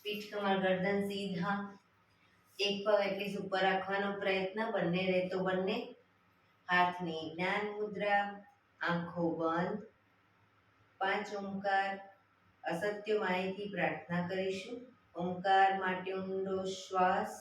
પીઠ કમર ગરદન સીધા, એક પગ એટલી ઉપર રાખવાનો પ્રયત્ન, બંને રહેતો બંને. હાથની જ્ઞાન મુદ્રા, આંખો બંધ. 5 ઓમકાર અસત્ય માહિતી પ્રાર્થના કરીશું. ઓમકાર માટે ઊંડો શ્વાસ.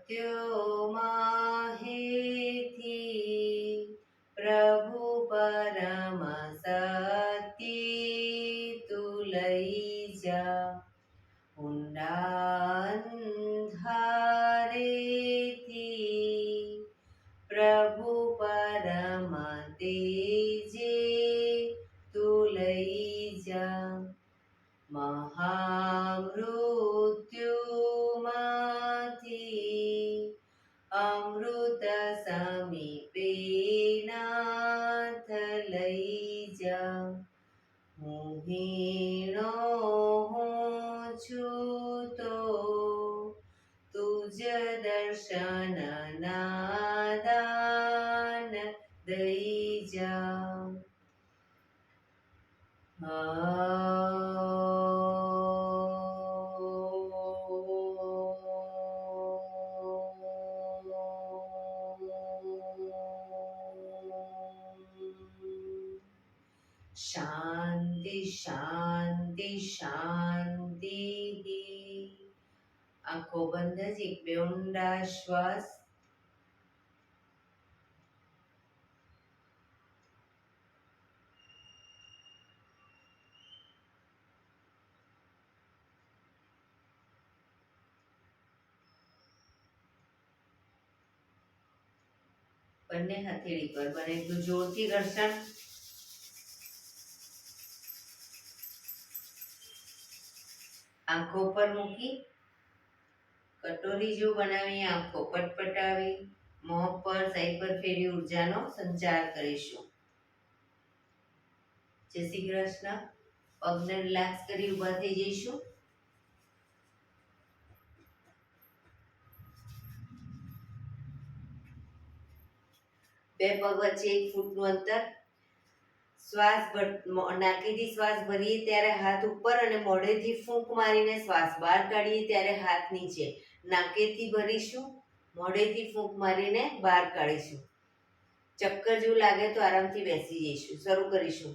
સત્યોમાં હેથી પ્રભુ પરમ સત્ય તું લઈ જા. ઊંડા અંધારેથી પ્રભુ પરમ તેજે તું લઈ જા. મહામૃત્યુમાંથી અમૃત સમીપે નાથ લઈ જા. હું હીણો હું છું તો તુજ દર્શન ના દાન દઈ જા. શાંતિ શાંતિ શાંતિ. આંખો બંધ જ એક બે ઊંડા શ્વાસ. બંને હથેળી પર બને એટલું જોરથી ઘર્ષણ. આંખો પર મૂકી કટોરી જેવું બનાવી આંખો પટપટાવી મોં પર સાઈડ પર ફેરવી ઉર્જાનો સંચાર કરીશું. જય શ્રી કૃષ્ણ. પગને રિલેક્સ કરી ઊભા થઈ જઈશું. બે પગ વચ્ચે 1 ફૂટનું અંતર. શ્વાસ નાકેથી શ્વાસ ભરીએ ત્યારે હાથ ઉપર અને મોઢેથી ફૂંક મારીને શ્વાસ બહાર કાઢીએ ત્યારે હાથ નીચે. નાકેથી ભરીશું, મોઢેથી ફૂંક મારીને બહાર કાઢીશું. ચક્કર જેવું લાગે તો આરામથી બેસી જઈશું. શરૂ કરીશું.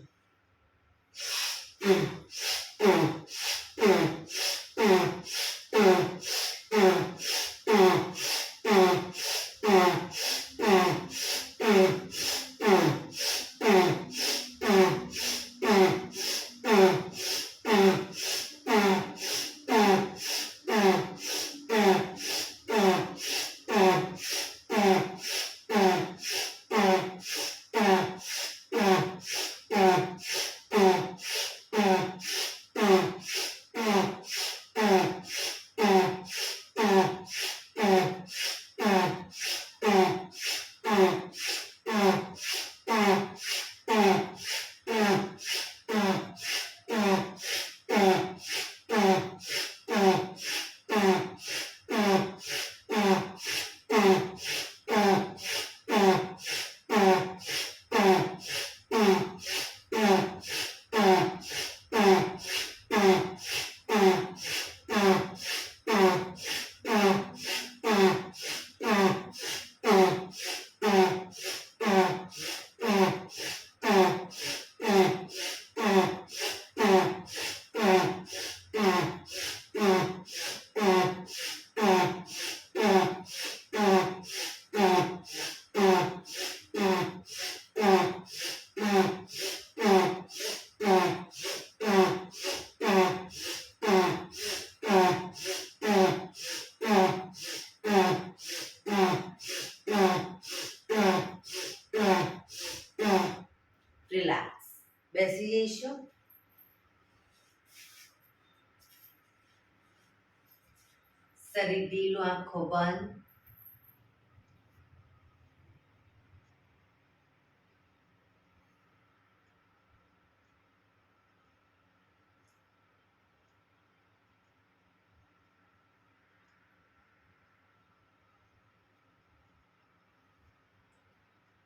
શરીર ઢીલું, આંખો બંધ.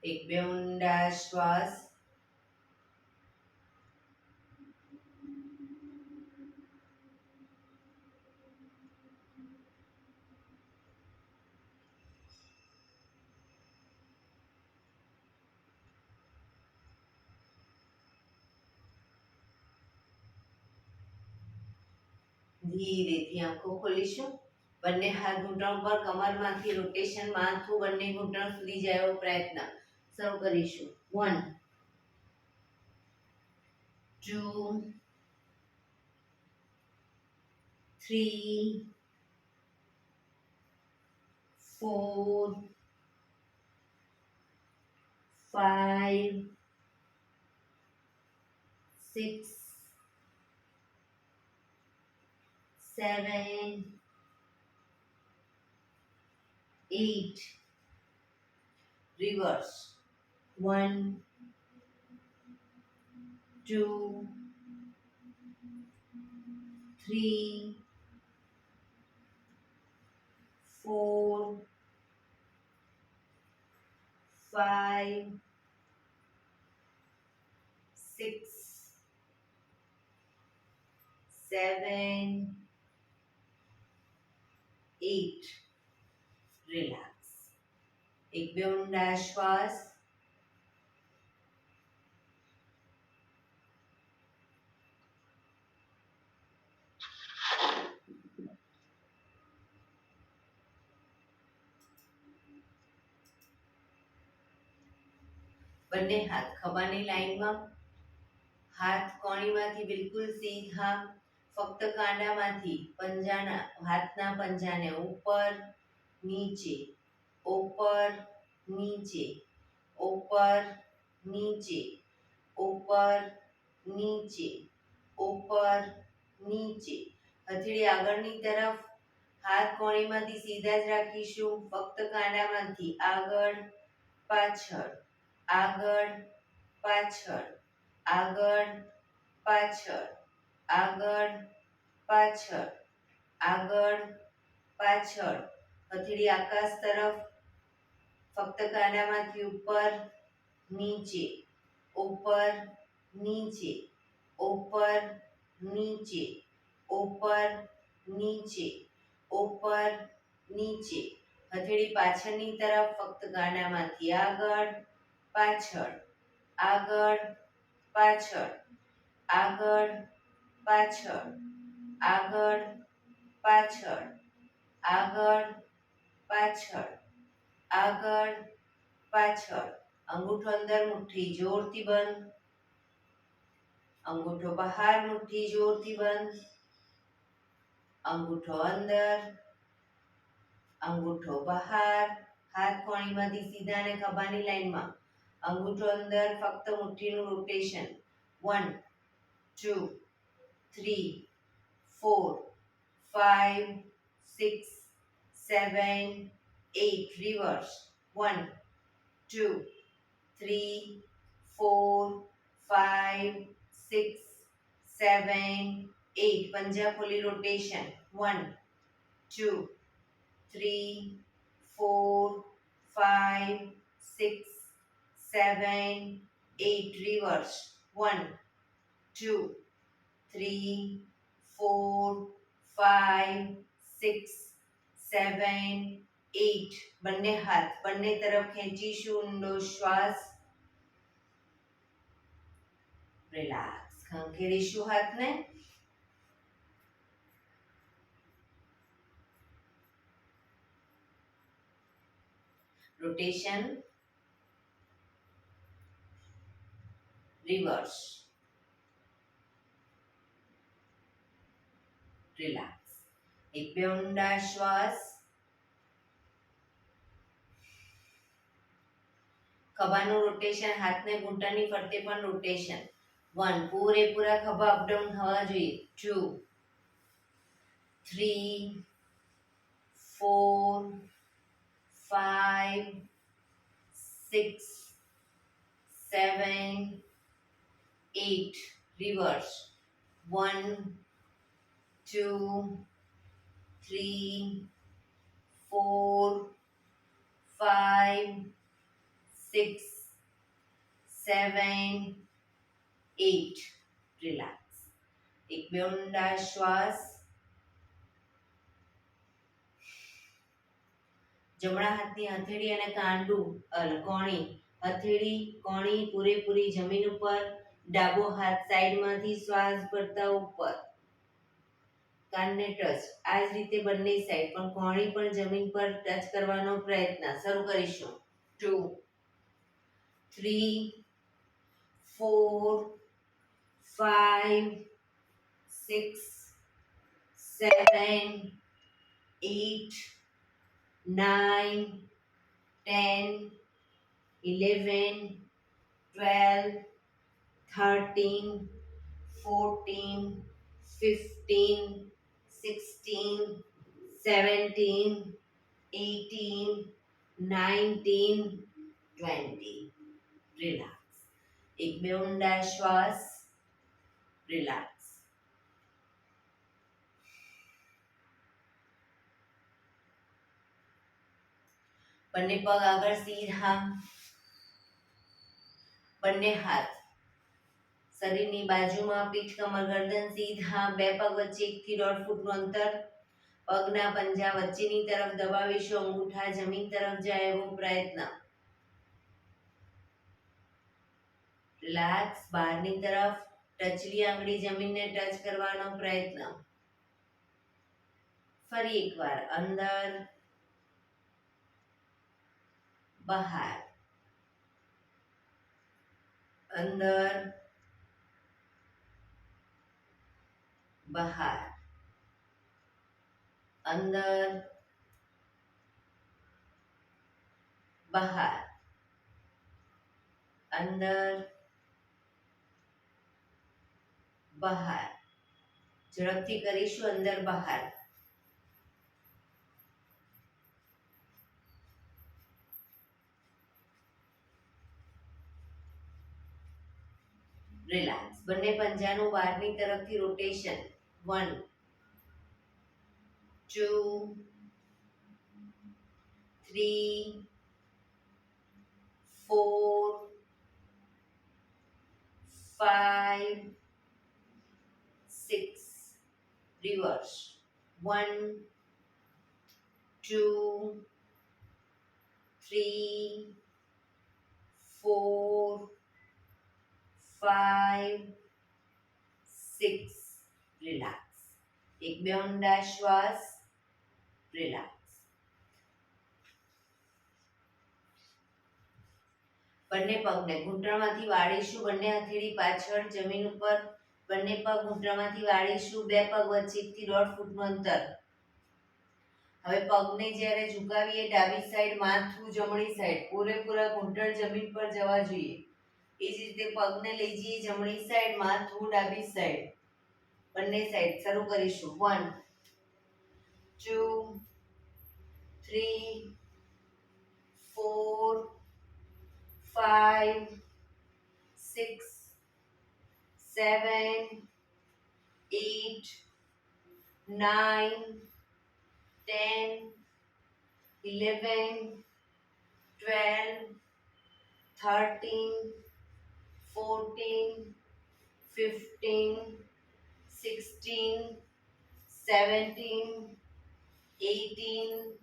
એક બે ઊંડા શ્વાસ. ધીરેથી આંખો ખોલીશું. બંને હાથ ઘૂંટણ પર, કમરમાંથી રોટેશન, માથું બંને ઘૂંટણ સુધી જાય એવો પ્રયત્ન. શરૂ કરીશું. 1 2 3 4 5 6 7 8. Reverse. 1 2 3 4 5 6 7 8. Relax. એક બે ઊંડા શ્વાસ. બંને હાથ ખભાની લાઈનમાં, હાથ કોણીમાંથી બિલકુલ સીધા, ફક્ત કાંડામાંથી હાથના પંજાને ઉપર નીચે, ઉપર નીચે, ઉપર નીચે, ઉપર નીચે, ઉપર નીચે. હથેળી આગળની તરફ, હાથ કોણીમાંથી સીધા જ રાખીશું, ફક્ત કાંડામાંથી આગળ પાછળ, આગળ પાછળ, આગળ પાછળ, આગળ પાછળ, આગળ પાછળ. હથેળી આકાશ તરફ, ફક્ત કાંડામાંથી ઉપર નીચે, ઉપર નીચે, ઉપર નીચે, ઉપર નીચે, ઉપર નીચે. હથેળી પાછળની તરફ, ફક્ત કાંડામાંથી આગળ પાછળ, આગળ પાછળ, આગળ પાછળ, આગળ પાછળ, આગળ પાછળ, આગળ પાછળ. અંગૂઠો અંદર, મુઠ્ઠી જોરથી બંધ. અંગૂઠો બહાર, મુઠ્ઠી જોરથી બંધ. અંગૂઠો અંદર, અંગૂઠો બહાર. હાથ કોણીમાંથી સીધા અને ખભાની લાઈનમાં. અંગૂઠો અંદર, ફક્ત મુઠ્ઠીનું રોટેશન. 1 2 3 4 5 6 7 8. Reverse. 1 2 3 4 5 6 7 8. પંજા ખોલી રોટેશન. 1 2 3 4 5 6 7 8. Reverse. 1 2 3 4 5 6 7 8. બંને હાથ બંને તરફ ખેંચીશું. ઊંડો શ્વાસ. રિલેક્સ. ખંખેરીશું હાથને. રોટેશન. રિવર્સ. રિલેક્સ. એક બે ઊંડા શ્વાસ. ખભાનું રોટેશન, હાથને ઘૂંટણની ફરતે પણ રોટેશન. 1 પૂરેપૂરા ખભા અપડાઉન થવા જોઈએ. 2 3 4 5 6 7 8 reverse 1 2 3 4 5 6 7 8 રિલેક્સ. એક બે ઊંડા શ્વાસ. જમણા હાથની હથેળી અને કોણી, હથેળી કોણી પૂરેપૂરી જમીન ઉપર, ડાબો હાથ સાઈડમાંથી શ્વાસ ભરતા ઉપર, કાનને ટચ. આ જ રીતે બંને સાઈડ પણ કોણી પણ જમીન પર ટચ કરવાનો પ્રયત્ન. શરૂ કરીશું. 2 3 4 5 6 7 8 9 10 11 12 13 14 15 16 17 18 19 20. રિલેક્સ. એક બે ઊંડા શ્વાસ. રિલેક્સ. બંને પગ આગળ સીધા, બંને હાથ શરીરની બાજુમાં, પીઠ કમર ગરદન સીધા, બે પગ વચ્ચે 1 થી 1.5 ફૂટનું અંતર, પગના પંજા વચ્ચેની તરફ દબાવીશું, અંગૂઠા જમીન તરફ જાય એવો પ્રયત્ન. રિલેક્સ. બહારની તરફ ટચલી આંગળી જમીનને ટચ કરવાનો પ્રયત્ન. ફરી એકવાર અંદર બહાર, અંદર બહાર, અંદર બહાર, અંદર બહાર. ઝડપથી કરીશું. અંદર બહાર. રિલેક્સ. બંને પંજાનું બહારની તરફથી રોટેશન. 1 2 3 4 5 6 reverse 1 2 3 4 5 6. રિલેક્સ. એક બે ઊંડા શ્વાસ. રિલેક્સ. બંને પગને ઘૂંટણમાંથી વાળીશું, બંને હથેળી પાછળ જમીન ઉપર, બંને પગ ઘૂંટણમાંથી વાળીશું, બે પગ વચ્ચે 1 થી 1.5 ફૂટનું અંતર. હવે પગને જ્યારે ઝુકાવીએ ડાબી સાઈડ, માથું જમણી સાઈડ, પૂરેપૂરા ઘૂંટણ જમીન પર જવા જોઈએ. એ જ રીતે પગને લઈ જઈએ જમણી સાઈડ, માથું ડાબી સાઈડ, બંને સાઈડ. શરૂ કરીશું. 1 2 3 4 5 6 7 8 9 10 11 12 13 14 15 16 17 18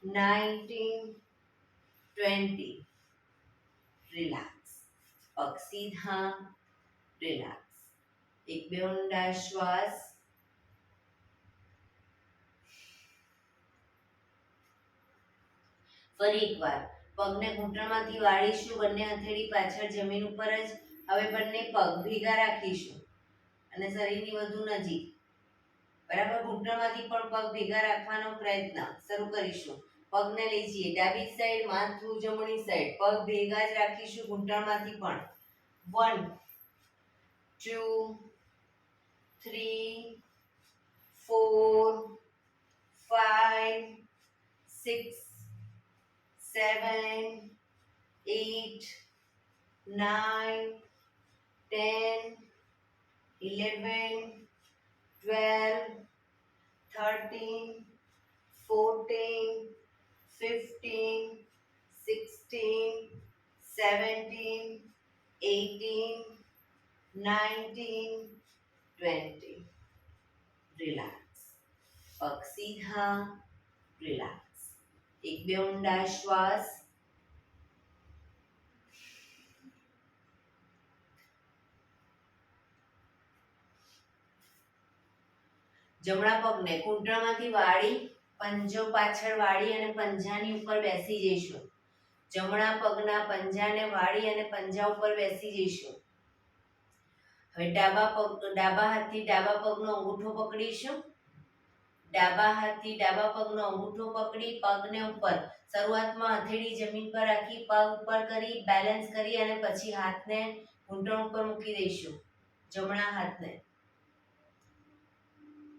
19 20. રિલેક્સ. પગ સીધા. રિલેક્સ. એક બે ઊંડા શ્વાસ. ફરી એકવાર પગને ઘૂંટણમાંથી વાળીશું, બંને હથેળી પાછળ જમીન ઉપર જ. હવે બંને પગ ભેગા રાખીશું અને શરીરની વધુ નજીક. બરાબર. ઘૂંટણમાંથી પણ પગ ભેગા રાખવાનો પ્રયત્ન. શરૂ કરીશું. પગને લઈ જઈએ ડાબી સાઈડ, માથું જમણી સાઈડ, પગ ભેગા જ રાખીશું ઘૂંટણમાંથી પણ. 1 2 3 4 5 9, 10, 11, 12, 13, 14, 15, 16, 17, 18, 19, 20. રિલેક્સ. પગ સીધા. રિલેક્સ. એક બે ઊંડા શ્વાસ. જમણા પગને ઘૂંટણમાંથી વાળી, પંજો પાછળ વાળી અને પંજાની ઉપર બેસી જઈશું. જમણા પગના પંજાને વાળી અને પંજા ઉપર બેસી જઈશું. હવે ડાબા હાથથી ડાબા પગનો અંગૂઠો પકડીશું. ડાબા હાથથી ડાબા પગનો અંગૂઠો પકડી પગને ઉપર, શરૂઆતમાં હથેળી જમીન પર રાખી પગ ઉપર કરી બેલેન્સ કરી અને પછી હાથને ઘૂંટણ ઉપર મૂકી દઈશું. જમણા હાથને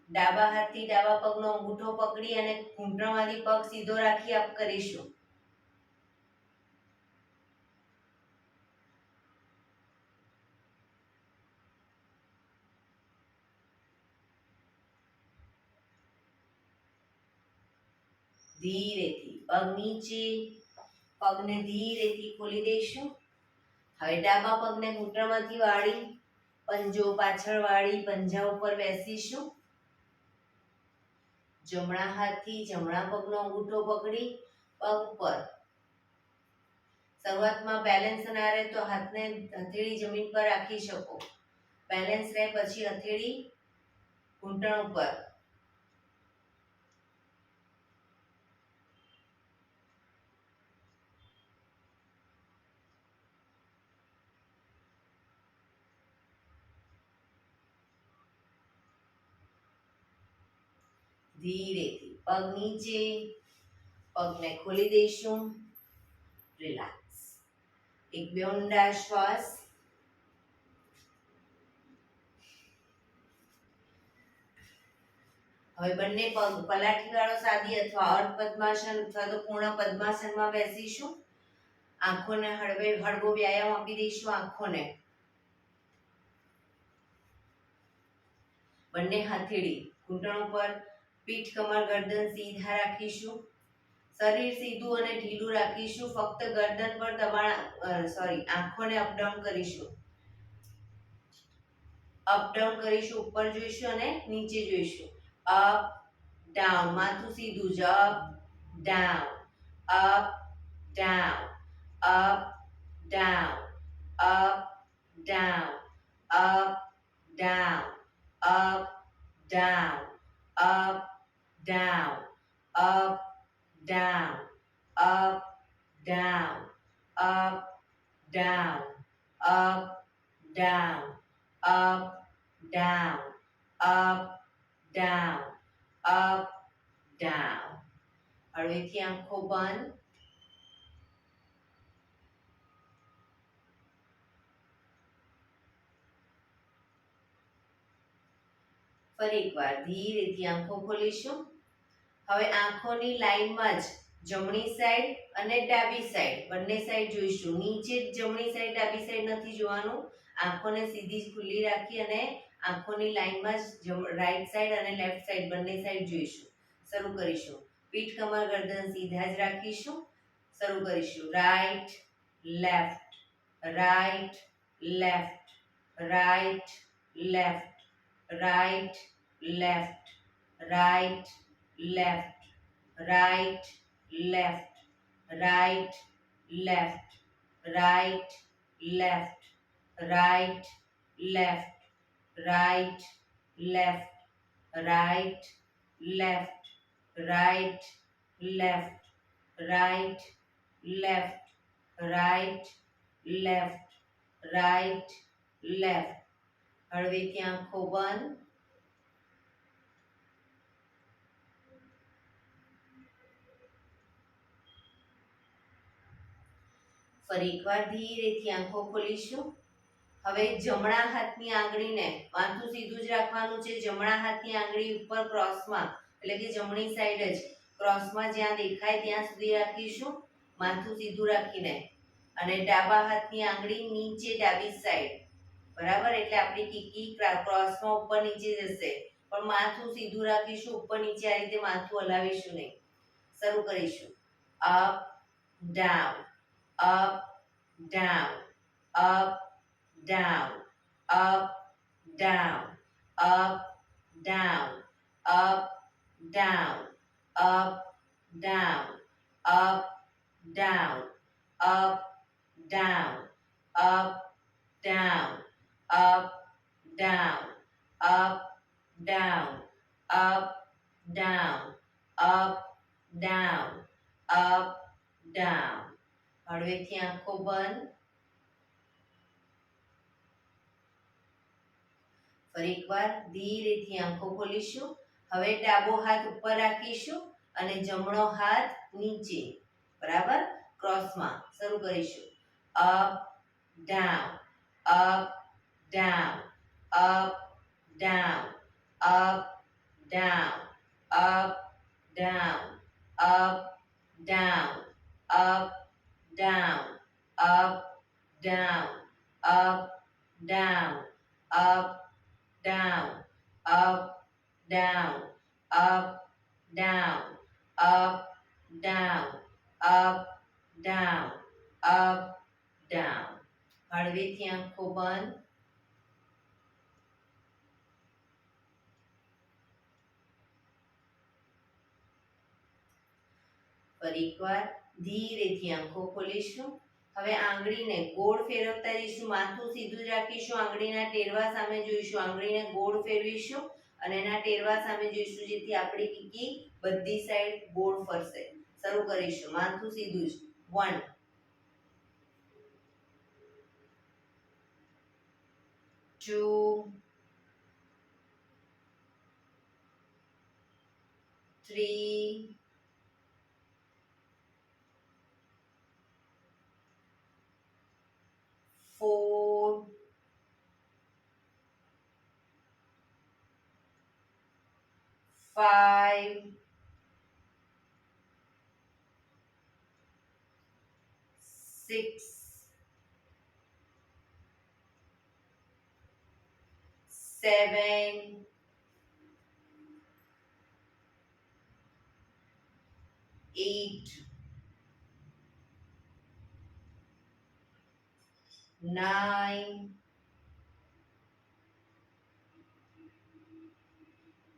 ડાબા હાથથી ડાબા પગનો અંગૂઠો પકડી અને ઘૂંટણમાંથી પગ સીધો રાખી અપ કરીશું. ધીરેથી પગ નીચે, પગને ધીરેથી ખોલી દઈશું. હવે ડાબા પગને ઘૂંટણમાંથી વાળી, પંજો પાછળ વાળી પંજા ઉપર બેસીશું. જમણા હાથથી જમણા પગનો અંગૂઠો પકડી પગ ઉપર, શરૂઆતમાં બેલેન્સ ના રહે તો હાથને હથેળી જમીન પર રાખી શકો. બેલેન્સ રહે પછી હથેળી ઘૂંટણ ઉપર. ધીરેથી પગ નીચે, પગને ખોલી દઈશું. રિલેક્સ. એક બે ઊંડા શ્વાસ. હવે બંને પગ પલાઠી વાળો સાદી અથવા અર્ધ પદ્માસન અથવા તો પૂર્ણ પદ્માસનમાં બેસીશું. આંખોને હળવો વ્યાયામ આપી દઈશું. આંખોને બંને હથેળી ઘૂંટણ ઉપર, પીઠ કમર ગરદન સીધા રાખીશું. શરીર સીધું અને ઢીલું રાખીશું. ફક્ત ગરદન પર આંખોને અપડાઉન કરીશું. અપડાઉન કરીશું. ઉપર જોઈશું અને નીચે જોઈશું. Up down. માથું સીધું જ. Up down, up down, up down, up down, up down, up down, up down, up down, up, down, up, down, up, down, up, down, up, down, up, down. હળવેથી આંખો બંધ. ફરી એકવાર ધીરેથી આંખો ખોલીશું. હવે આંખોની લાઈનમાં જ જમણી સાઈડ અને ડાબી સાઈડ બંને સાઈડ જોઈશું. નીચે જમણી સાઈડ ડાબી સાઈડ નથી જોવાનું. આંખોને સીધી જ ખુલ્લી રાખી અને આંખોની લાઈનમાં જ રાઈટ સાઈડ અને લેફ્ટ સાઈડ બંને સાઈડ જોઈશું. શરૂ કરીશું. પીઠ કમર ગરદન સીધા જ રાખીશું. શરૂ કરીશું. Right left, right left, right left, right left, right left, right, left, right, left, right, left, right, left, right, left, right, left, right, left, right, left, right, left, right, left. હળવેથી આંખો બંધ. ફરી એકવાર ધીરેથી આંખો ખોલીશું. હવે જમણા હાથની આંગળીને માથું સીધું જ રાખવાનું છે. જમણા હાથની આંગળી ઉપર ક્રોસમાં, એટલે કે જમણી સાઈડ જ ક્રોસમાં જ્યાં દેખાય ત્યાં સુધી રાખીશું. માથું સીધું રાખીને અને ડાબા હાથની આંગળી નીચે ડાબી સાઈડ, બરાબર. એટલે આપણી કીકી ક્રોસમાં ઉપર નીચે જશે, પણ માથું સીધું રાખીશું, ઉપર નીચે આ રીતે માથું હલાવીશું નહીં. શરૂ કરીશું. Up down, up down, up down, up down, up down, up down, up down, up down, up down, up down, up down, up down, up down, up down, up down. હળવેથી આંખો બંધ. ફરી એકવાર ધીરેથી આંખો ખોલીશું. હવે ડાબો હાથ ઉપર રાખીશું અને જમણો હાથ નીચે, બરાબર, ક્રોસમાં. શરૂ કરીશું. Up down, up down, up down, up down, up down, up down, up down, up down, up down, up down, up, down, up, down, up, down, up, down, up, down. હળવેથી આંખો બંધ. ફરી એકવાર ધીરેથી આંખો ખોલીશું. હવે આંગળીને ગોળ ફેરવતા જઈશું, માથું સીધું જ રાખીશું, આંગળીના ટેરવા સામે જોઈશું, આંગળીને ગોળ ફેરવીશું અને એના ટેરવા સામે જોઈશું, જેથી આપણી કીકી બધી સાઈડ ગોળ ફરશે. શરૂ કરીશું. માથું સીધું જ. 1 2 3 4 5 6 7 8 9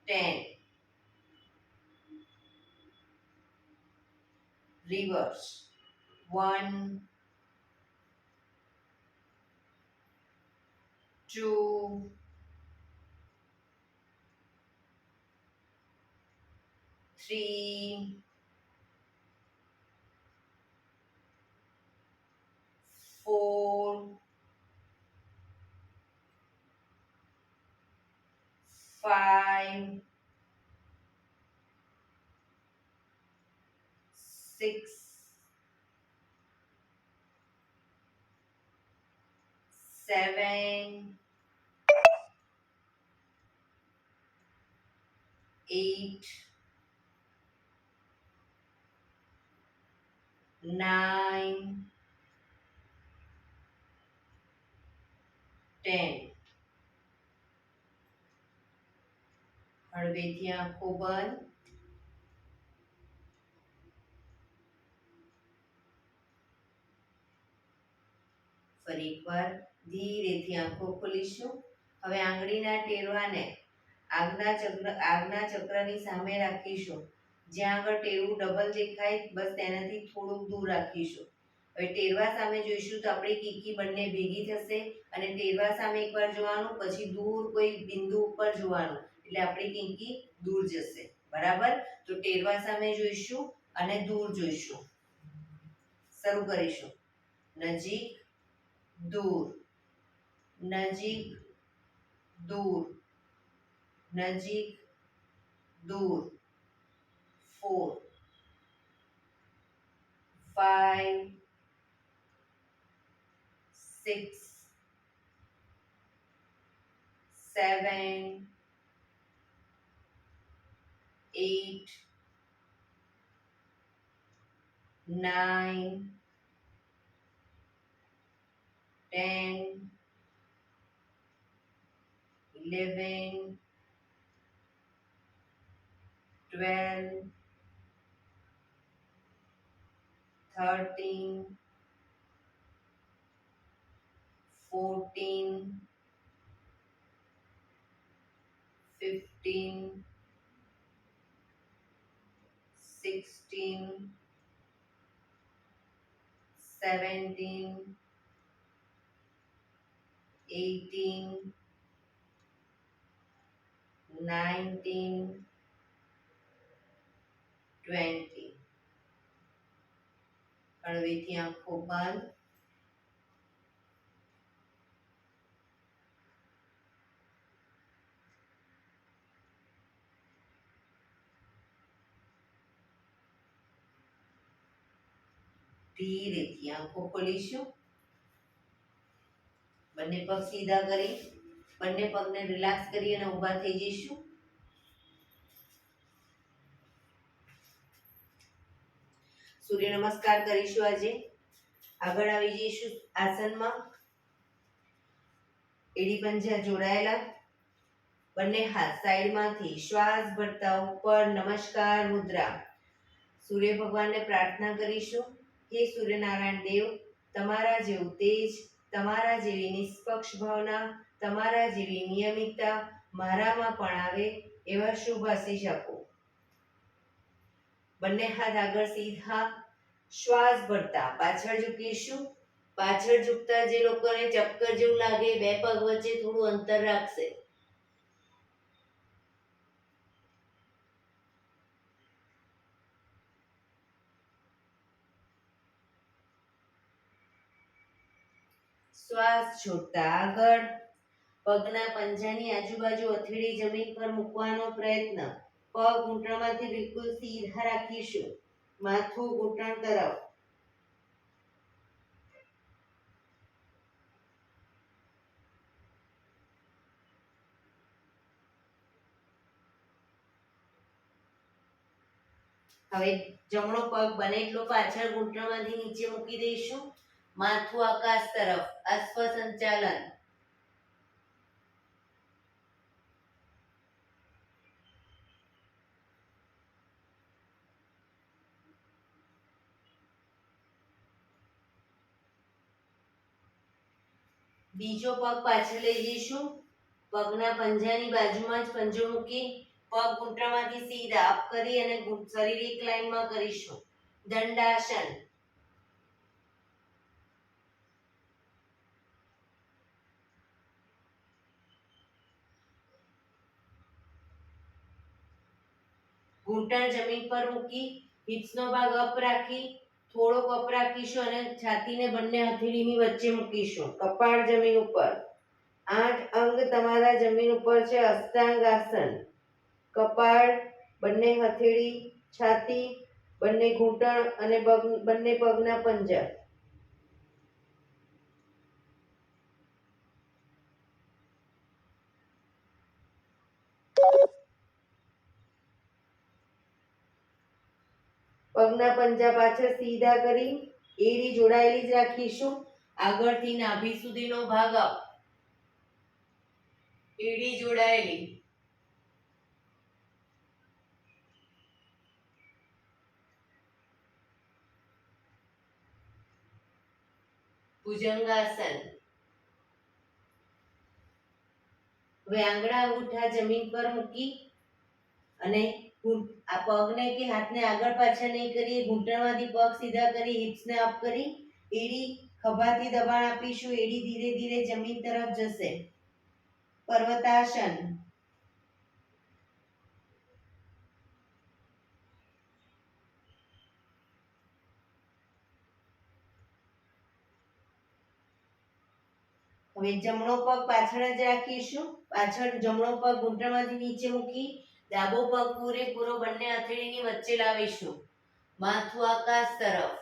10. Reverse. 1 2 3 4 5 6 7 8 9 10. હળવેથી આંખો બંધ. ફરી એકવાર ધીરેથી આંખો ખોલીશું. હવે આંગળીના ટેરવાને આગના ચક્રની સામે રાખીશું. જ્યાં આગળ ટેરવું ડબલ દેખાય, બસ તેનાથી થોડુંક દૂર રાખીશું. હવે ટેરવા સામે જોઈશું તો આપણી કીકી બંને ભેગી થશે અને ટેરવા સામે એકવાર જોવાનું, પછી દૂર કોઈ બિંદુ ઉપર જોવાનું, એટલે આપણી કીકી દૂર જશે. બરાબર. તો ટેરવા સામે જોઈશું અને દૂર જોઈશું. શરૂ કરીશું. નજીક, દૂર, નજીક, દૂર, નજીક, દૂર. 4 5 6 7 8 9 10, 11, 12, 13, 14, 15, 16, 17, 18, 19, 20. હળવેથી આંખો બંધ. ધીરેથી આંખો ખોલીશું. બંને પગ સીધા કરી બંને પગને રિલેક્સ કરી અને ઊભા થઈ જઈશું. સૂર્ય નમસ્કાર કરીશું. આજે આગળ આવી જઈશું આસનમાં. એડી પંજા જોડાયેલા, બંને હાથ સાઈડમાંથી શ્વાસ ભરતા ઉપર નમસ્કાર મુદ્રા. સૂર્ય ભગવાનને પ્રાર્થના કરીશું, હે સૂર્યનારાયણ દેવ, તમારા જેવું તેજ, તમારા જેવી નિષ્પક્ષ ભાવના, તમારા જેવી નિયમિતતા મારામાં પણ આવે એવા શુભ આશીષ આપો. બંને હાથ આગળ સીધા, શ્વાસ ભરતા પાછળ ઝૂકીશું. પાછળ ઝૂકતા જે લોકોને ચક્કર જેવું લાગે, બે પગ વચ્ચે થોડું અંતર રાખશે. શ્વાસ છોડતા આગળ, પગના પંજાની આજુબાજુ હથેળી જમીન પર મૂકવાનો પ્રયત્ન. પગ ઘૂંટણમાંથી બિલકુલ સીધા રાખીશું. માથું ઘૂંટણ તરફ. હવે જમણો પગ બને એટલો પાછળ ઘૂંટણમાંથી નીચે મૂકી દઈશું. માથું આકાશ તરફ, અશ્વ સંચાલન. બીજો પગ પાછળ લઈ જઈશું. પગના પંજાની બાજુમાં જ પંજો મૂકી પગ ઘૂંટણમાંથી સીધા અપ કરી અને શરીર એક લાઈનમાં કરીશું. દંડાસન. ઘૂંટણ જમીન પર મૂકી હિપ્સનો ભાગ અપ રાખી થોડોક અપ રાખીશું અને છાતીને બંને હથેળીની વચ્ચે મૂકીશું. કપાળ જમીન ઉપર. 8 અંગ તમારા જમીન ઉપર છે. અષ્ટાંગ આસન. કપાળ, બંને હથેળી, છાતી, બંને ઘૂંટણ અને બંને પગના પંજા. પગના પંજા પાછળ સીધા કરી એડી જોડાયેલી જ રાખીશું. આગળથી નાભી સુધીનો ભાગ અપ. એડી જોડાયેલી. ભુજંગાસન. હવે આંગળા અંગૂઠા જમીન પર મૂકી અને આ પગને કે હાથને આગળ પાછળ નહીં કરીએ. ઘૂંટણમાંથી પગ સીધા કરી હિપ્સને અપ કરી એડી ખભાથી દબાણ આપીશું. એડી ધીરે ધીરે જમીન તરફ જશે. પર્વતાસન. હવે જમણો પગ પાછળ જ રાખીશું. પાછળ જમણો પગ ઘૂંટણમાંથી નીચે મૂકી ડાબો પગ પૂરેપૂરો બંને હથેળીની વચ્ચે લાવીશું. માથું આકાશ તરફ.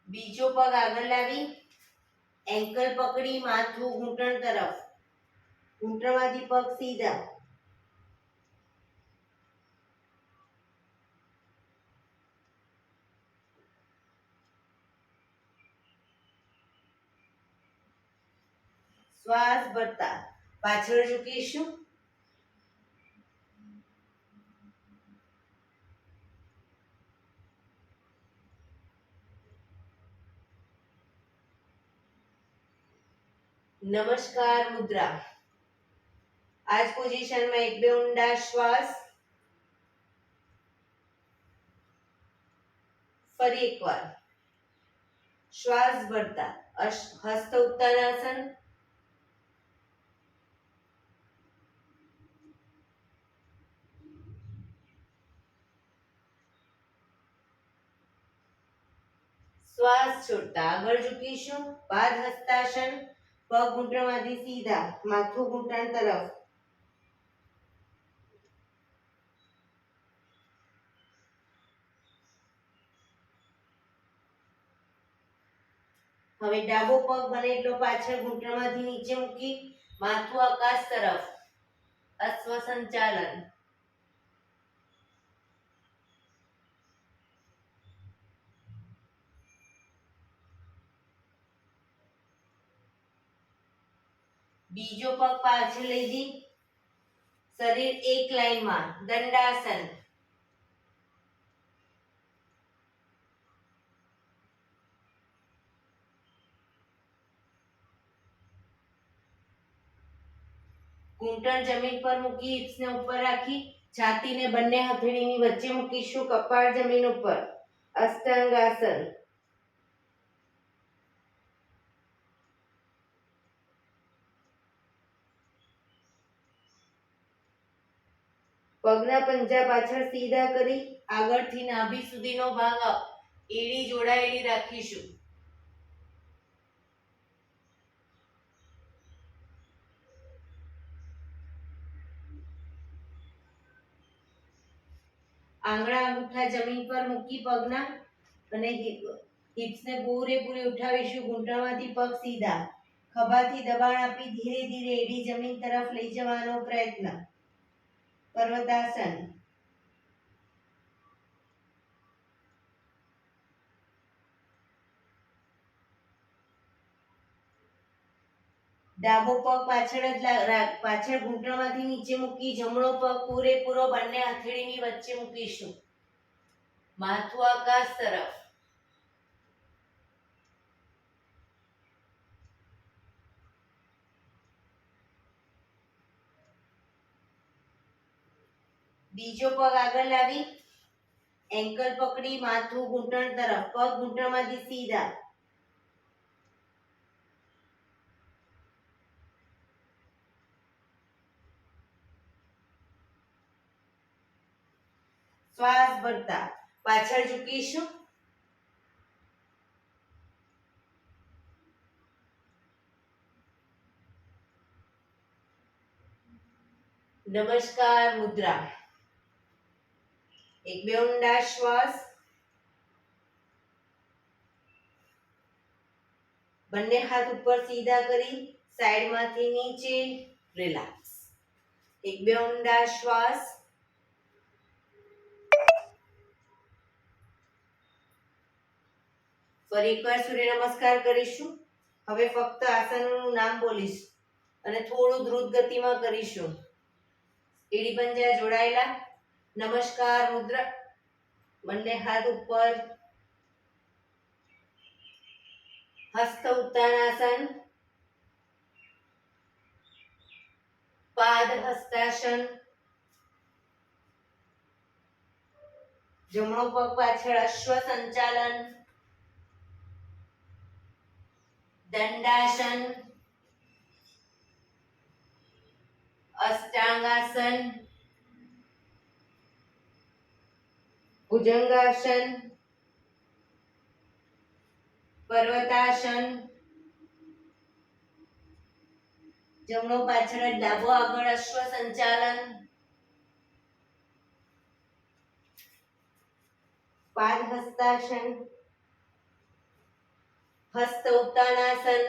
બીજો પગ આગળ લાવી એન્કલ પકડી માથું ઘૂંટણ તરફ. ઘૂંટણમાંથી પગ સીધા. શ્વાસ ભરતા પાછળ ઝૂકીશું. નમસ્કાર મુદ્રા. આ જ પોઝિશનમાં એક બે ઊંડા શ્વાસ. ફરી એકવાર શ્વાસ ભરતા હસ્ત ઉત્તાનાસન. શ્વાસ છોડતા આગળ ઝૂકીશું. પાદ હસ્તાસન. પગ ઘૂંટણમાંથી સીધા, માથું ઘૂંટણ તરફ. હવે ડાબો પગ બને એટલો પાછળ ઘૂંટણમાંથી નીચે મૂકી માથું આકાશ તરફ. અશ્વ સંચાલન. બીજો પગ પાછળ લઈ જઈ શરીર એક લાઈનમાં. દંડાસન. ઘૂંટણ જમીન પર મૂકી હિપ્સને ઉપર રાખી છાતીને બંને હથેળીની વચ્ચે મૂકીશું. કપાળ જમીન ઉપર. અષ્ટાંગાસન. પગના પંજા પાછળ સીધા કરી આગળથી નાભી સુધીનો ભાગ એડી જોડાયેલી રાખીશું. આંગળા અંગૂઠા જમીન પર મૂકી પગના અને હિપ્સને પૂરેપૂરી ઉઠાવીશું. ઘૂંટણમાંથી પગ સીધા. ખભાથી દબાણ આપી ધીરે ધીરે એડી જમીન તરફ લઈ જવાનો પ્રયત્ન. પર્વતાસન. ડાબો પગ પાછળ ઘૂંટણમાંથી નીચે મૂકી જમણો પગ પૂરેપૂરો બંને હથેળીની વચ્ચે મૂકીશું. માથું આકાશ તરફ. બીજો પગ આગળ લાવી એન્કલ પકડી માથું ઘૂંટણ તરફ. પગ ઘૂંટણમાંથી સીધા. શ્વાસ ભરતા પાછળ ઝૂકીશું. નમસ્કાર મુદ્રા. એક બે ઊંડા શ્વાસ. બંને હાથ ઉપર સીધા કરી સાઈડમાંથી નીચે. રિલેક્સ. એક બે ઊંડા શ્વાસ. ફરી એકવાર સૂર્ય નમસ્કાર કરીશું. હવે ફક્ત આસનનું નામ બોલીશ અને થોડું દ્રુત ગતિમાં કરીશું. એડી પંજા જોડાયેલા. નમસ્કાર મુદ્રા. બંને હાથ ઉપર. હસ્ત ઉત્તાનાસન. પાદ હસ્તાસન. જમણો પગ પાછળ અશ્વ સંચાલન. દંડાસન. અષ્ટાંગાસન. ભુજંગાસન. પર્વતાસન. જમણો પાછળ ડાબો આગળ અશ્વ સંચાલન. પાદ હસ્તાસન. હસ્ત ઉત્તાનાસન.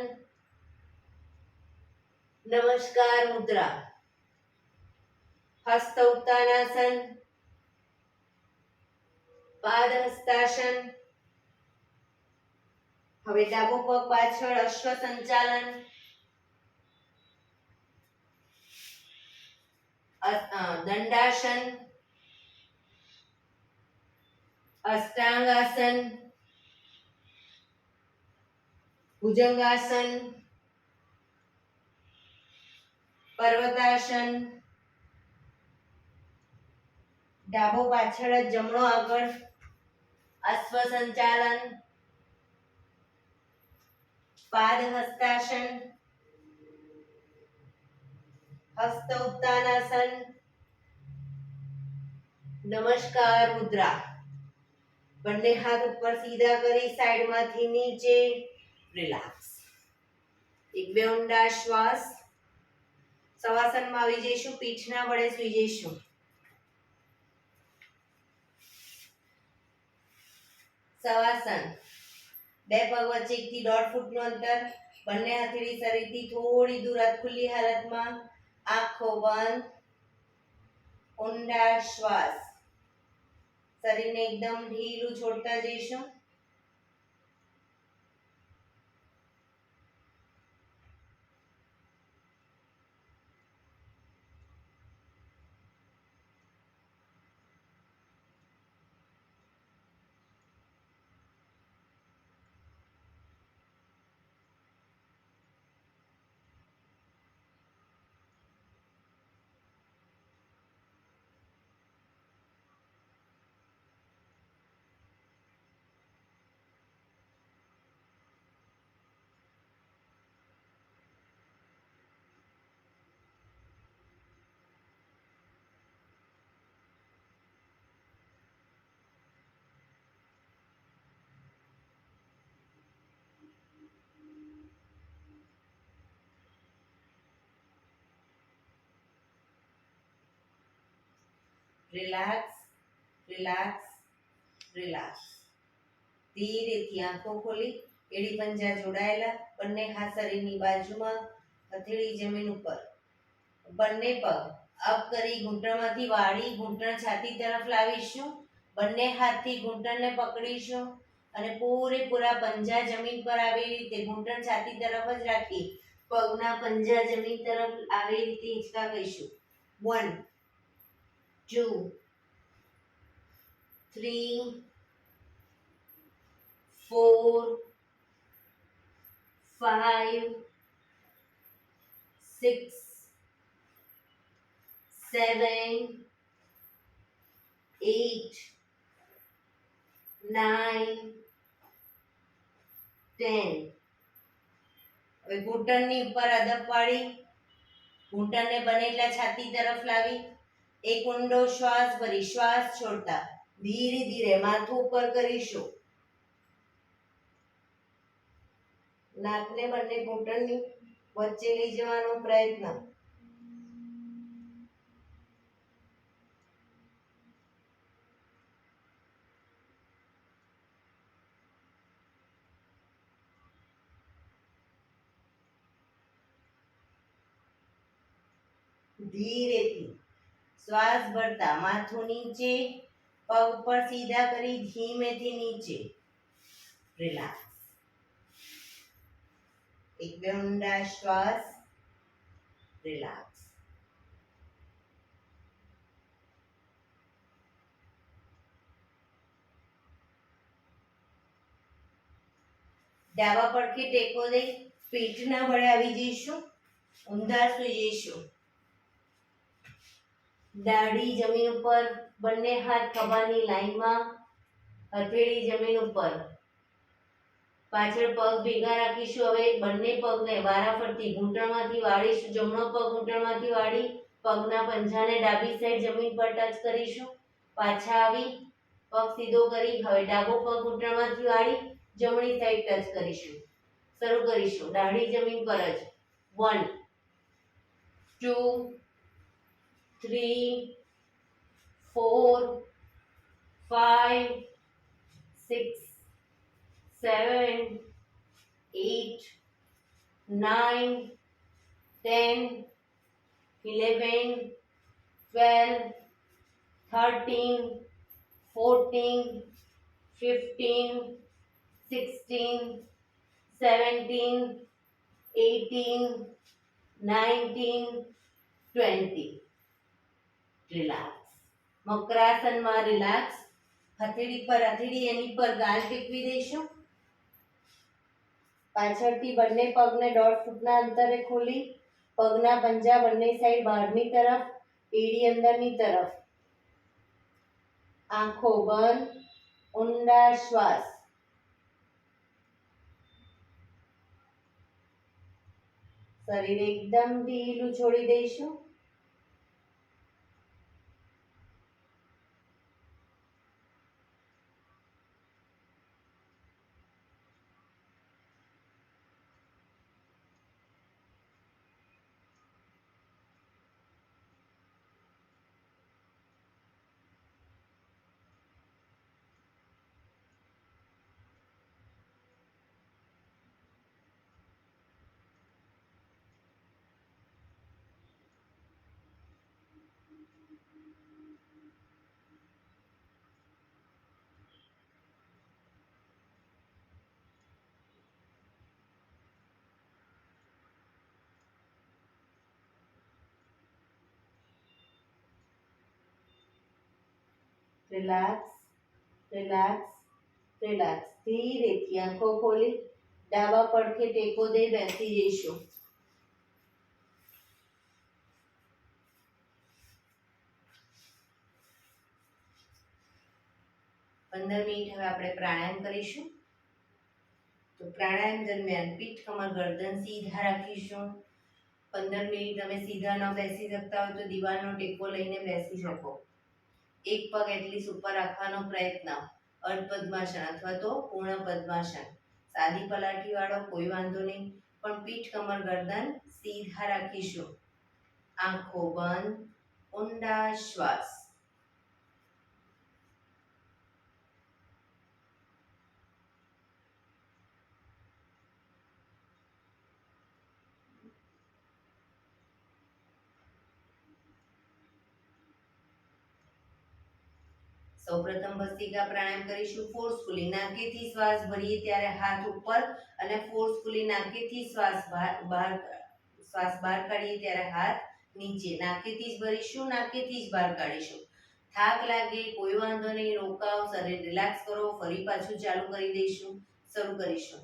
નમસ્કાર મુદ્રા, હસ્ત ઉત્તાનાસન, પાદ હસ્તાસન. હવે ડાબો પગ પાછળ અશ્વ સંચાલન, દંડાસન, અષ્ટાંગાસન, ભુજંગાસન, પર્વતાસન. ડાબો પાછળ જ જમણો આગળ, અશ્વ સંચાલન, પાદ હસ્તાસન, હસ્ત ઉત્તાનાસન, નમસ્કાર મુદ્રા. બંને હાથ ઉપર સીધા કરી સાઈડમાંથી નીચે, રિલેક્સ. એક બે ઊંડા શ્વાસ. શવાસનમાં આવી જઈશું, પીઠના વડે સૂઈ જઈશું. શવાસન. બે પગ વચ્ચે 1 થી 1.5 ફૂટનું અંતર. બંને હથેળી શરીરથી થોડી દૂર ખુલ્લી હાલતમાં, આંખો બંધ. ઊંડા શ્વાસ. શરીરને એકદમ ઢીલું છોડતા જઈશું. Relax, relax, relax. ધીરેથી આંખો ખોલી, એડી પંજા જોડાયેલા, બંને હાથ શરીરની બાજુમાં, હથેળી જમીન ઉપર. બંને પગ અપ કરી ઘૂંટણમાંથી વાળી ઘૂંટણ છાતી તરફ લાવીશું. બંને હાથથી ઘૂંટણને પકડીશું અને પૂરેપૂરા પંજા જમીન પર આવી રીતે ઘૂંટણ છાતી તરફ જ રાખી પગના પંજા જમીન તરફ આવી રીતે હિંચકા કહીશું. 1 2 3 4 5 6 7 8 9 10. હવે ઘૂંટણની ઉપર અદબ વાળી ઘૂંટણને બને એટલા છાતી તરફ લાવી એક ઊંડો શ્વાસ ભરી શ્વાસ છોડતા ધીરે ધીરે માથું ઉપર કરીશું. નાકને બંને ઘૂંટણની વચ્ચે લઈ જવાનો પ્રયત્ન. ધીરેથી શ્વાસ ભરતા માથું નીચે, પગ ઉપર સીધા કરી ધીમેથી નીચે. રિલેક્સ. એક બે ઊંડા શ્વાસ. રિલેક્સ. ડાબા પડખે ટેકો દઈ પીઠના વડે આવી જઈશું, ઊંધા સૂઈ જઈશું. દાઢી જમીન ઉપર, બંને હાથ ખભાની લાઈનમાં, હથેળી જમીન ઉપર. પાછળ પગ ભેગા રાખીશું. હવે બંને પગને વારાફરતી ઘૂંટણમાંથી વાળીશું. જમણો પગ ઘૂંટણમાંથી વાળી પગના પંજાને ડાબી સાઈડ જમીન પર ટચ કરીશું. પાછા આવી પગ સીધો કરી હવે ડાબો પગ ઘૂંટણમાંથી વાળી જમણી સાઈડ ટચ કરીશું. શરૂ કરીશું દાઢી જમીન પર જ. 1 2 3 4 5 6 7 8 9 10, 11, 12, 13, 14, 15, 16, 17, 18, 19, 20. રિલેક્સ. મકરાસનમાં રિલેક્સ. હથેળી પર હથેળી એની પર ગાલ ટેકવી દઈશું. પાછળથી બંને પગને 1.5 ફૂટના અંતરે ખોલી પગના પંજા બંને સાઈડ બહારની તરફ, એડી અંદરની તરફ. આંખો બંધ, ઊંડા શ્વાસ. શરીર એકદમ ઢીલું છોડી દઈશું. Relax, relax, relax. ધીરેથી આંખો ખોલી ડાબા પડખે ટેકો દઈ બેસી જઈશું. 15 મિનિટ હવે આપણે પ્રાણાયામ કરીશું. તો પ્રાણાયામ દરમિયાન પીઠ, કમર, ગરદન સીધા રાખીશું. 15 મિનિટ તમે સીધા ન બેસી શકતા હોય તો દીવાલનો ટેકો લઈને બેસી શકો. એક પગ એટલીસ્ટ ઉપર રાખવાનો પ્રયત્ન. અર્ધ પદ્માસન અથવા તો પૂર્ણ પદ્માસન. સાદી પલાઠી વાળો કોઈ વાંધો નહીં, પણ પીઠ, કમર, ગરદન સીધા રાખીશું. આંખો બંધ, ઊંડા શ્વાસ. સૌપ્રથમ ભસ્ત્રિકા પ્રાણાયામ કરીશું. ફોર્સફુલી નાકેથી શ્વાસ ભરીએ ત્યારે હાથ ઉપર અને ફોર્સફુલી નાકેથી શ્વાસ બહાર કાઢીએ ત્યારે હાથ નીચે. નાકેથી જ ભરીશું, નાકેથી જ બહાર કાઢીશું. થાક લાગે કોઈ વાંધો નહીં, રોકાવ, શરીર રિલેક્સ કરો, ફરી પાછું ચાલુ કરી દઈશું. શરૂ કરીશું.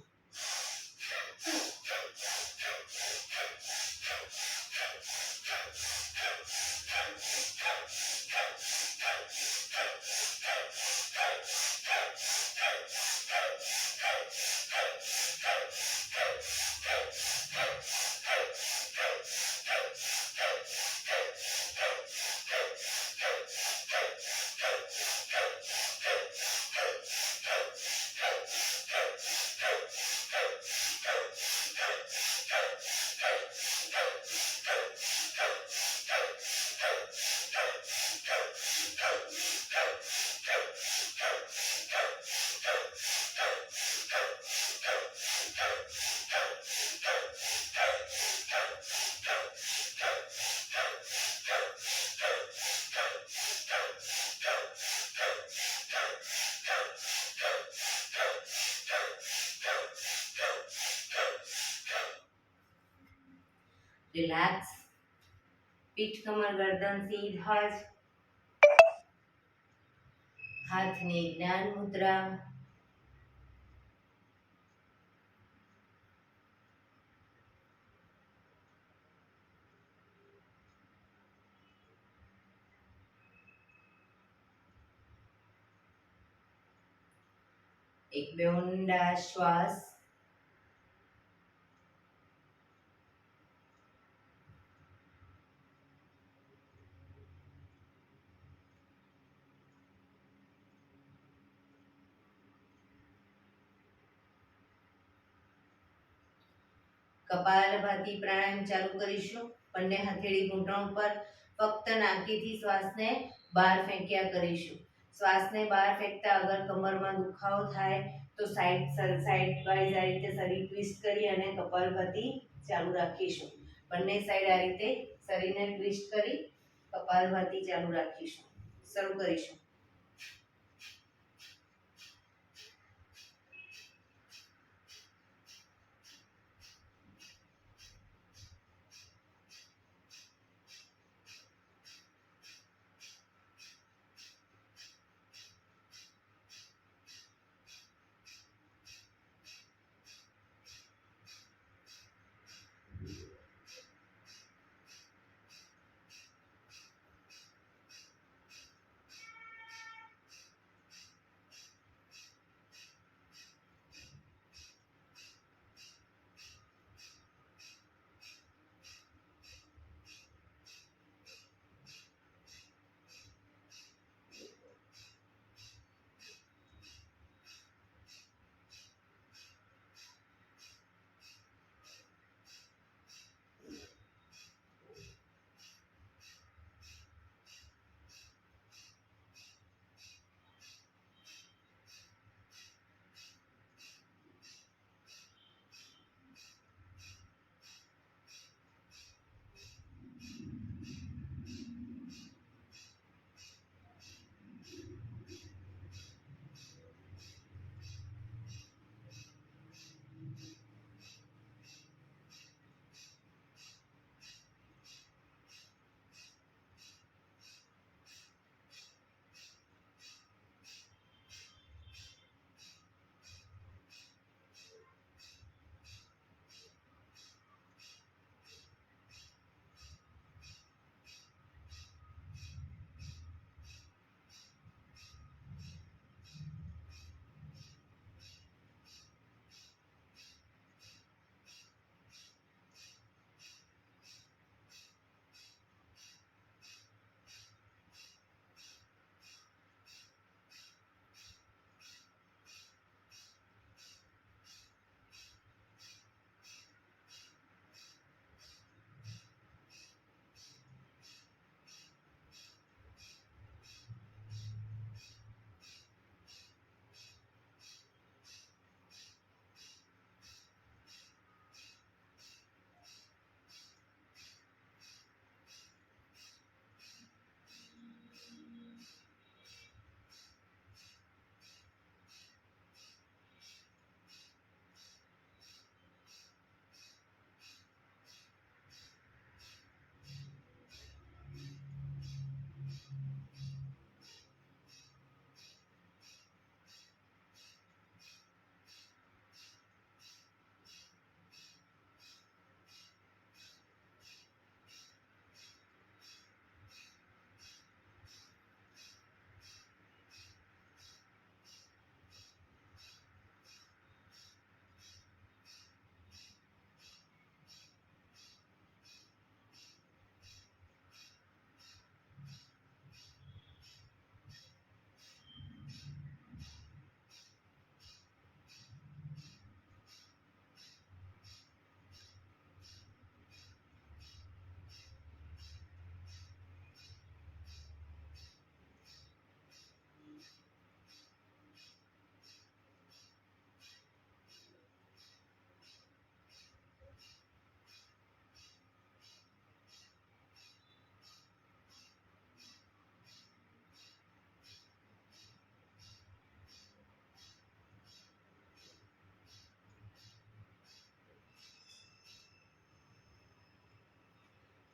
રિલેક્સ. પીઠ, કમર, ગરદન સીધા જ. હાથની જ્ઞાન મુદ્રા. એક બે ઊંડા શ્વાસ. કપાલભાતી પ્રાણાયામ ચાલુ કરીશું. બંને હથેળી ઘૂંટણ ઉપર. ફક્ત નાકીથી શ્વાસને બહાર ફેંક્યા કરીશું. શ્વાસને બહાર ફેંકતા અગર કમરમાં દુખાવો થાય તો સાઈડ વાઇઝ આ રીતે શરીર ટ્વિસ્ટ કરી અને કપાલભાતી ચાલુ રાખીશું. બંને સાઈડ આ રીતે શરીરને ટ્વિસ્ટ કરી કપાલભાતિ ચાલુ રાખીશું. શરૂ કરીશું.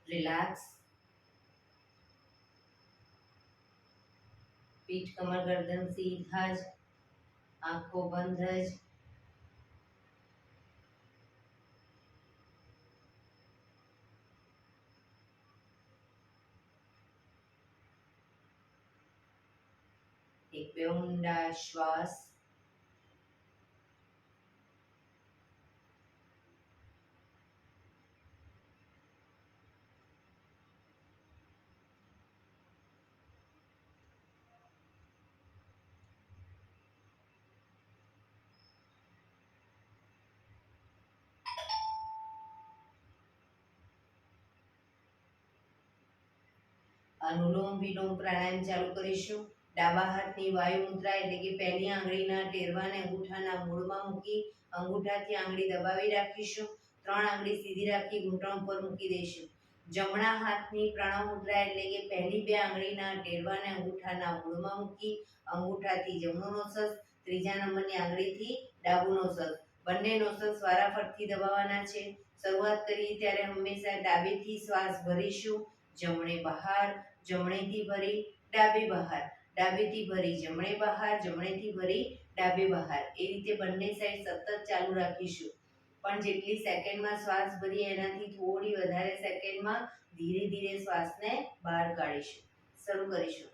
રિલેક્સ. પીઠ કમર ગરદન સીધા જ, આંખો બંધ જ. એક બે ઊંડા શ્વાસ. અનુલોમ વિલોમ પ્રાણાયામ ચાલુ કરીશું. ડાબા હાથની વાયુ મુદ્રા એટલે કે પહેલી આંગળીના ટેરવાને અંગૂઠાના મૂળમાં મૂકી અંગૂઠાથી આંગળી દબાવી રાખીશું. ત્રણ આંગળી સીધી રાખી ઘૂંટણ ઉપર મૂકી દઈશું. જમણા હાથની પ્રણવ મુદ્રા એટલે કે પહેલી બે આંગળીના ટેરવાને અંગૂઠાના મૂળમાં મૂકી અંગૂઠાથી જમણો નોસસ, ત્રીજા નંબરની આંગળીથી ડાબુ નોસસ, બંને નોસસ વારાફરતી દબાવવાના છે. શરૂઆત કરીએ ત્યારે હંમેશા ડાબેથી શ્વાસ ભરીશું, જમણે બહાર, જમણેથી ભરી ડાબે બહાર, ડાબેથી ભરી જમણે બહાર, જમણેથી ભરી ડાબે બહાર, એ રીતે બંને સાઈડ સતત ચાલુ રાખીશું. પણ જેટલી સેકન્ડમાં શ્વાસ ભરીએ એનાથી થોડી વધારે સેકન્ડમાં ધીરે ધીરે શ્વાસને બહાર કાઢીશું. શરૂ કરીશું.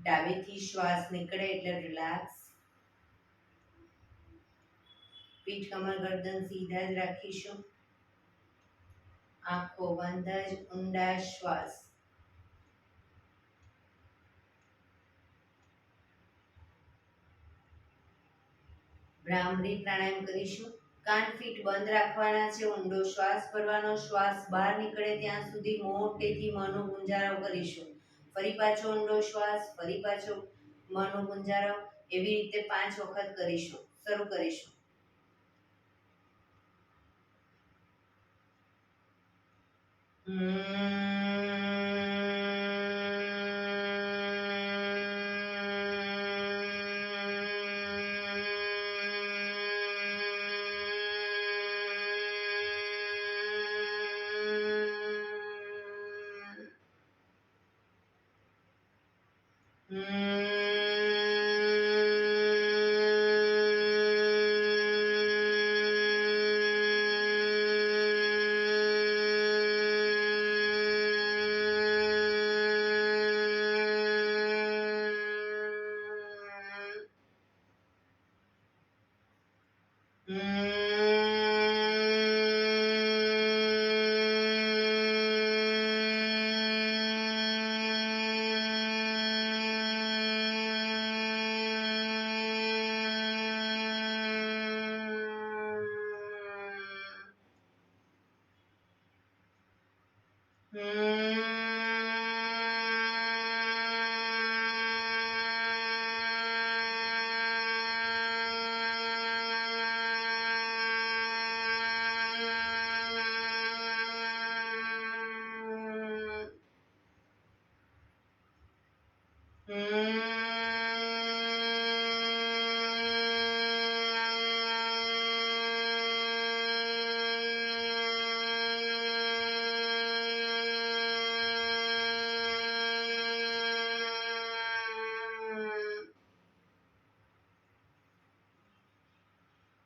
ડાબેથી શ્વાસ નીકળે એટલે રિલેક્સ. પીઠ કમર ગરદન સીધા જ રાખીશું. આંખો બંધ જ ઊંડા શ્વાસ. ભ્રામરી પ્રાણાયામ કરીશું. કાન ફીટ બંધ રાખવાના છે. ઊંડો શ્વાસ ભરવાનો. શ્વાસ બહાર નીકળે ત્યાં સુધી મોટેથી મોંનો ગુંજારો કરીશું. ફરી પાછો ઊંડો શ્વાસ, ફરી પાછો મોંનો ગુંજારો. એવી રીતે 5 વખત કરીશું. શરૂ કરીશું.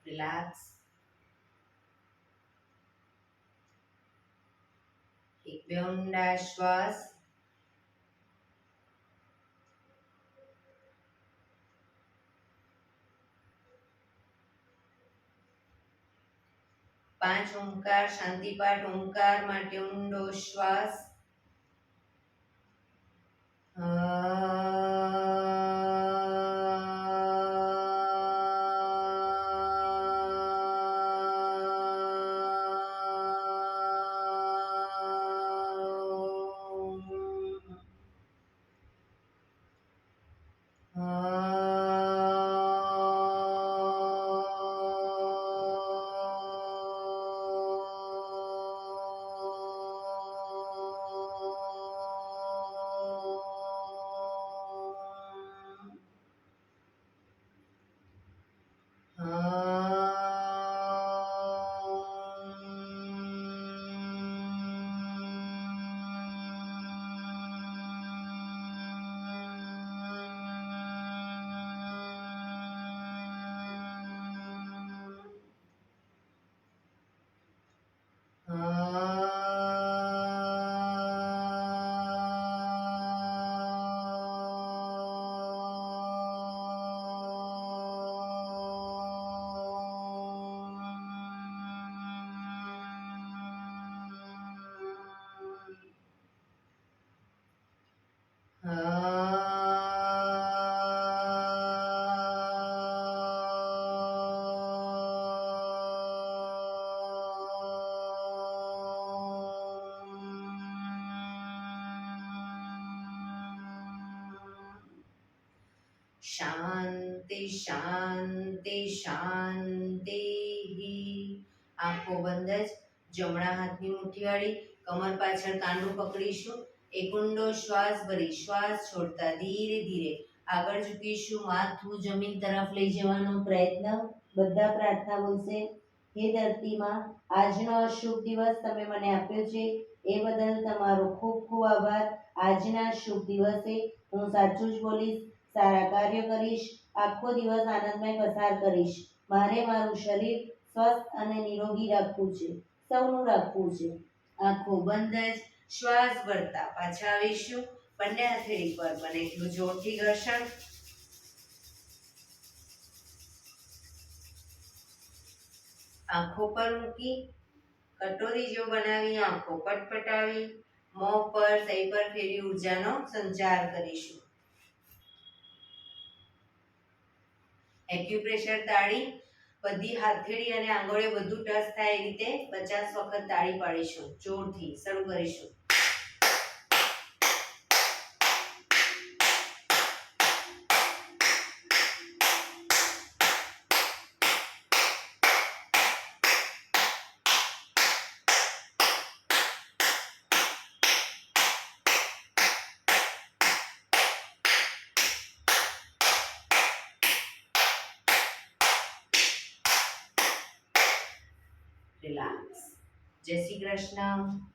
રિલેક્સ. એક બે ઊંડા શ્વાસ. પાંચ ઓમકાર શાંતિપાઠ. ઓમકાર માટે ઊંડો શ્વાસ. શાંતિ શાંતિ શાંતિ. આંખો બંધ જ. જમણા હાથની મુઠ્ઠીવાળી કમર પાછળ કાંડું પકડીશું. એક ઊંડો શ્વાસ ભરી શ્વાસ છોડતા ધીરે ધીરે આગળ ઝૂકીશું. માથું જમીન તરફ લઈ જવાનો પ્રયત્ન. બધા પ્રાર્થના બોલશે. હે ધરતીમાં, આજનો શુભ દિવસ તમે મને આપ્યો છે એ બદલ તમારો ખૂબ ખૂબ આભાર. આજના શુભ દિવસે હું સાચું જ બોલીશ, સારા કાર્ય કરીશ, આખો દિવસ આનંદમય પસાર કરીશ. મારે મારું શરીર સ્વસ્થ અને નિરોગી રાખવું છે, સૌનું રાખવું છે. આંખો બંધ જ શ્વાસ ભરતા પાછા આવીશું. બંને હથેળી પર બને એટલું જોરથી ઘર્ષણ. આંખો પર મૂકી કટોરી જો બનાવી આંખો પટપટાવી મોં પર સહી પર ફેરવી ઉર્જાનો સંચાર કરીશું. એક્યુપ્રેશર તાળી બધી હથેળી અને આંગળીઓ બધું ટચ થાય એ રીતે 50 વખત તાળી પાડીશું. જોરથી શરૂ કરીશું. રિલેક્સ. જય શ્રી કૃષ્ણ.